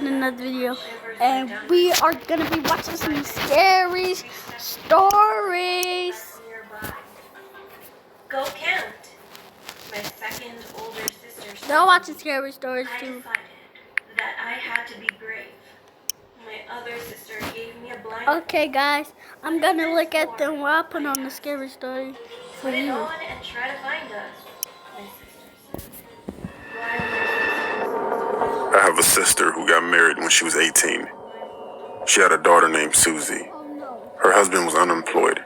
in another video, and we are gonna be watching some scary stories. Go count. My second older sister. They're watching scary stories I too. decided that I had to be brave. My other sister gave me a blind. Okay, guys, I'm gonna look at them while I put on the scary story for Put it you. on and try to find us. My sister said. I have a sister who got married when she was 18. She had a daughter named Susie. Her husband was unemployed.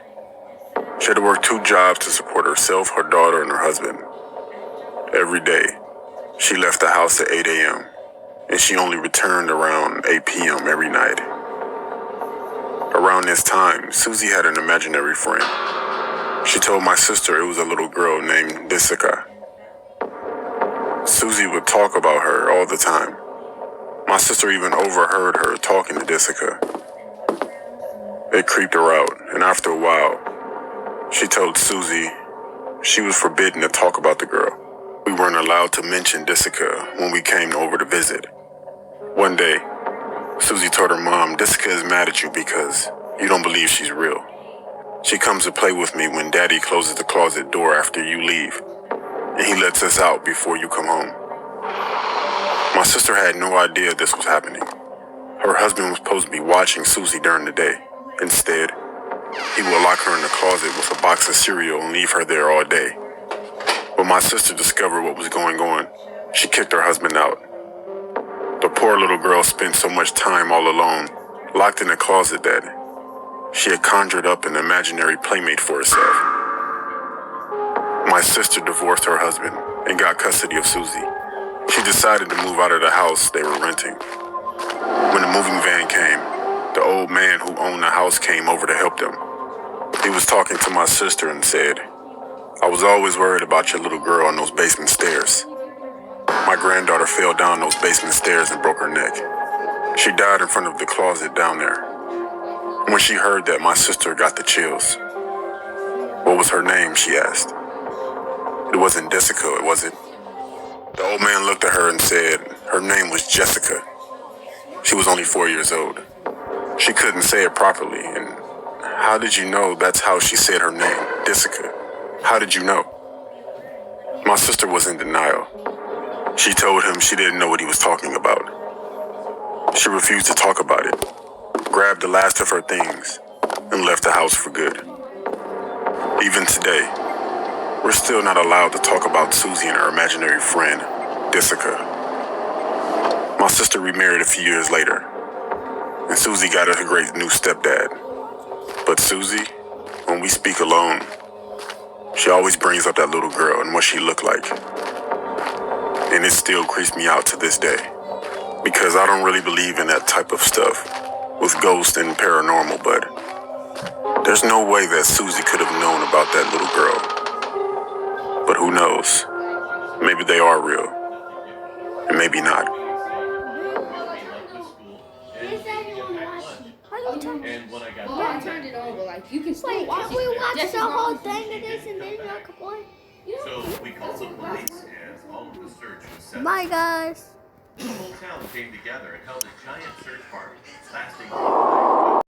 She had to work 2 jobs to support herself, her daughter, and her husband. Every day, she left the house at 8 a.m., and she only returned around 8 p.m. every night. Around this time, Susie had an imaginary friend. She told my sister it was a little girl named Jessica. Susie would talk about her all the time. My sister even overheard her talking to Jessica. It creeped her out, and after a while, she told Susie she was forbidden to talk about the girl. We weren't allowed to mention Jessica when we came over to visit. One day, Susie told her mom, "Jessica is mad at you because you don't believe she's real. She comes to play with me when Daddy closes the closet door after you leave, and he lets us out before you come home." My sister had no idea this was happening. Her husband was supposed to be watching Susie during the day. Instead, he would lock her in the closet with a box of cereal and leave her there all day. When my sister discovered what was going on, she kicked her husband out. The poor little girl spent so much time all alone, locked in a closet that she had conjured up an imaginary playmate for herself. My sister divorced her husband and got custody of Susie. She decided to move out of the house they were renting. When the moving van came, the old man who owned the house came over to help them. He was talking to my sister and said, "I was always worried about your little girl on those basement stairs. My granddaughter fell down those basement stairs and broke her neck. She died in front of the closet down there." When she heard that, my sister got the chills. "What was her name?" she asked. "It wasn't Jessica, was it?" The old man looked at her and said her name was Jessica. She was only 4 years old. She couldn't say it properly, and how did you know that's how she said her name, Jessica? How did you know? My sister was in denial. She told him she didn't know what he was talking about. She refused to talk about it, grabbed the last of her things, and left the house for good. Even today, we're still not allowed to talk about Susie and her imaginary friend, Jessica. My sister remarried a few years later, and Susie got a great new stepdad. But Susie, when we speak alone, she always brings up that little girl and what she looked like. And it still creeps me out to this day, because I don't really believe in that type of stuff with ghosts and paranormal, but there's no way that Susie could have known about that little girl. But who knows? Maybe they are real, and maybe not. And when I got I turned it over, like you can still Wait, watch can we watch Just the as long whole as thing of this and then y'all can play? So we called the police, and all of the search was set. Bye, guys. The whole town came together and held a giant search party, lasting